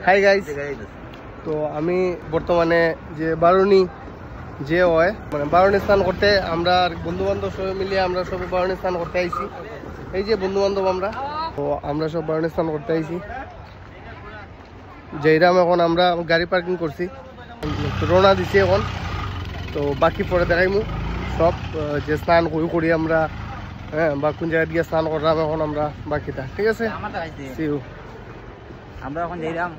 Hi guys, তো আমি বর্তমানে যে বারুণী যে হয় মানে বারুণী স্নান করতে আমরা বন্ধু বান্ধব সবাই মিলিয়ে আমরা সবাই বারুণী স্নান করতে আইছি। এই যে বন্ধু বান্ধব আমরা সব বারুণী স্নান করতে আইছি। যেইরাম এখন আমরা গাড়ি পার্কিং করছি, রওনা দিছি এখন। তো বাকি পরে দেখাইমু সব যে স্নান করি আমরা, হ্যাঁ, বা কোন জায়গায় গিয়ে স্নান করলাম এখন আমরা বাকিটা, ঠিক আছে। আমরা এখন যাইলাম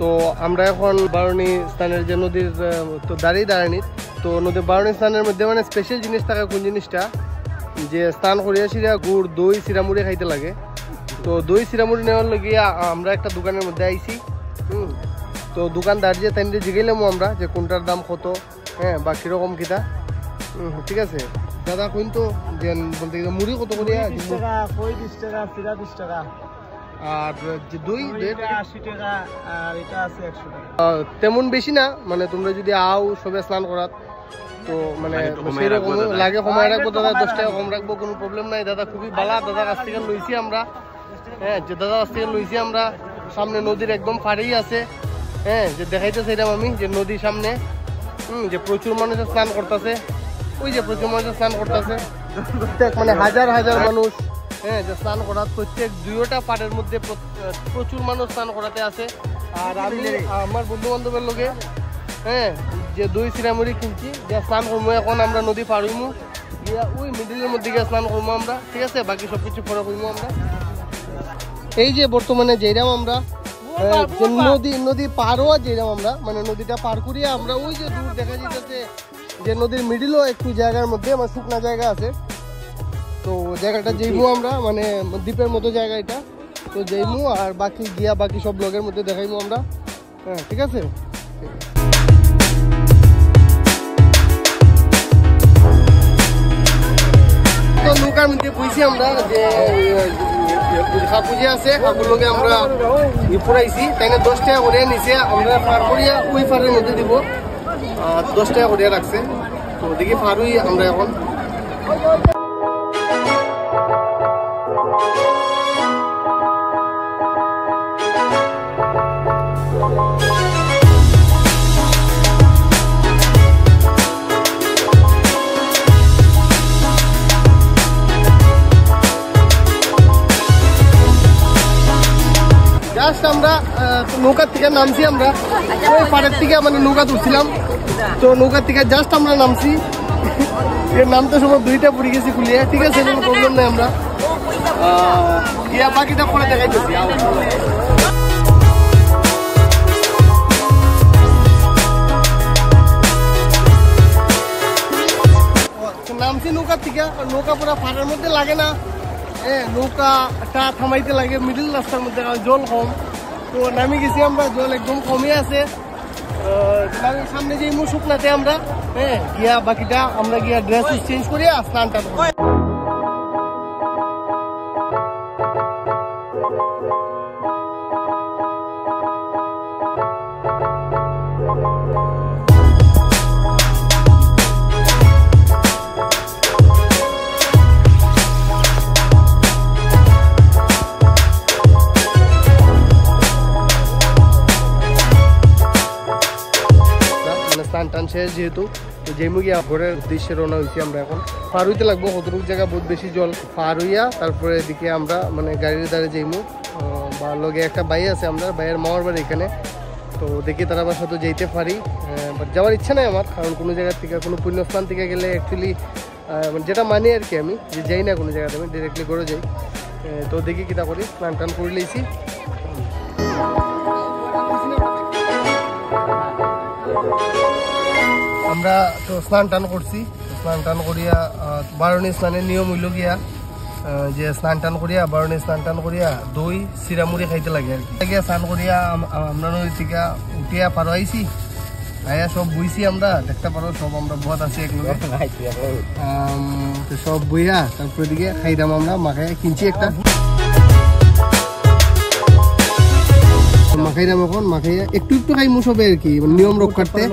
তো আমরা এখন বারুণী স্থানের যে নদীর তো দাঁড়ানি, তো নদী বারুণী স্থানের মধ্যে মানে স্পেশাল জিনিস থাকে কোন জিনিসটা, যে স্নান করিয়া সিরা গুড় দই চিরামুড়ি খাইতে লাগে। তো দই চিরামুড়ি নেওয়ার লাগিয়ে আমরা একটা দোকানের মধ্যে আইছি। তো দোকানদার যে তাই জিগাইলাম আমরা যে কোনটার দাম কত, হ্যাঁ, বা কিরকম কিতা। ঠিক আছে দাদা, কিন্তু যে বলতে গেলে মুড়ি কত করিয়া? 20 টাকা, 20 টাকা, 20 টাকা। আর যে দই 80 টাকা, আর এটা আছে 100 টাকা। তেমন বেশি না, মানে তোমরা যদি আও সবে স্নান করাত তো মানে সেরকম লাগে কমায় রাখবো দাদা, 10 টাকা কম রাখবো, কোনো প্রবলেম নাই দাদা। খুবই ভালো দাদার কাছ থেকে লইছি আমরা, হ্যাঁ, যে দাদার কাছ থেকে লইছি আমরা। সামনে নদীর একদম ফাড়েই আছে, হ্যাঁ, যে দেখাইতেছে এরকম আমি যে নদীর সামনে যে প্রচুর মানুষ স্নান করতেছে। ওই যে প্রচুর মানুষ স্নান করতেছে, মানে হাজার হাজার মানুষ, হ্যাঁ, যে স্নান করার প্রত্যেক 2টা পাড়ের মধ্যে প্রচুর মানুষ স্নান করাতে আছে। আর আমি আমার বন্ধু বান্ধবের লোকে, হ্যাঁ, যে দই চিরামুড়ি কিনছি, যে স্নান করবো এখন আমরা নদী পার হইমু গিয়া ওই মিডিলের মধ্যে গিয়ে স্নান করবো আমরা, ঠিক আছে। বাকি সব কিছু পরে করবো আমরা। এই যে বর্তমানে যেরাম আমরা নদী পার হওয়া যেরাম আমরা মানে নদীটা পার করিয়া আমরা ওই যে দূর দেখা যাইতেছে যে নদীর মিডিলও একটু জায়গার মধ্যে আমার শুকনা জায়গা আছে। তো জায়গাটা যাইবো আমরা, মানে দ্বীপের মতো জায়গা এটা, তো যাইবো। আর বাকি গিয়া বাকি সব ব্লগের মধ্যে দেখাইবো আমরা, হ্যাঁ, ঠিক আছে। তো নৌকার মধ্যে বুঝছি আমরা যে কাকুজি আছে, কাকুর লোকে আমরা পুরাইছি, তাই 10 টাকা করে নিচে আমরা পার করিয়া ওই পাড়ের মধ্যে দিব, 10 টাকা করে রাখছে। তো দেখি পার হই আমরা এখন। জাস্ট আমরা নৌকার থেকে নামছি, আমরা ওই পাড়ের থেকে মানে নৌকা তুলছিলাম। তো নৌকার থেকে জাস্ট আমরা নামছি, নামতে সময় 2টা পড়ে গেছি খুলিয়ে, ঠিক আছে, কোনো প্রবলেম নেই। আমরা গিয়া বাকিটা পরে দেখাইতেছি। নামছি নৌকার থেকে, নৌকা পুরা পাড়ের মধ্যে লাগে না, হ্যাঁ, নৌকাটা থামাইতে লাগে মিডিল রাস্তার মধ্যে, জল কম। তো নামি গেছি আমরা, জল একদম কমে আছে। সামনে যে শুকনাতে আমরা, হ্যাঁ, গিয়া বাকিটা আমরা গিয়া ড্রেস চেঞ্জ করি স্নানটা। স্নান টান শেষ যেহেতু, তো যেমু গিয়া ঘরের উদ্দেশ্যে রওনা হয়েছি আমরা। এখন পার হইতে লাগবো, কতটুক জায়গা বহুত বেশি জল, পার হইয়া তারপরে এদিকে আমরা মানে গাড়ির দ্বারে যাইমু। বা লগে একটা বাই আছে, আমরা বাইয়ের মামার বাড়ি এখানে, তো দেখি তারা আমার সাথে যেতে পারি। বাট যাওয়ার ইচ্ছা নাই আমার, কারণ কোনো জায়গার থেকে কোনো পুণ্যস্থান থেকে গেলে অ্যাকচুয়ালি যেটা মানি আর কি, আমি যে যাই না কোনো জায়গাতে, আমি ডিরেক্টলি করে যাই। তো দেখি কিতা করি, স্নান টান করে লইছি। আমরা তো স্নান টান করছি, স্নান টান করিয়া বারুণী স্নানের নিয়ম হইল গিয়া যে স্নান টান করিয়া বারুণী স্নান টান করিয়া দই চিরামুড়ি খাইতে লাগে আর কি। স্নান করিয়া আমরা নদী থেকে উঠিয়া পার আইছি। আয়া সব বইছি আমরা, দেখতে পারো সব আমরা বহুত আছি একলগে। তো সব বইয়া তারপরে দিকে খাইতাম আমরা, মাখাই কিনছি একটা, মাখাইলাম এখন, মাখাইয়া একটু একটু খাইমু সবে আর কি, নিয়ম রক্ষার্থে।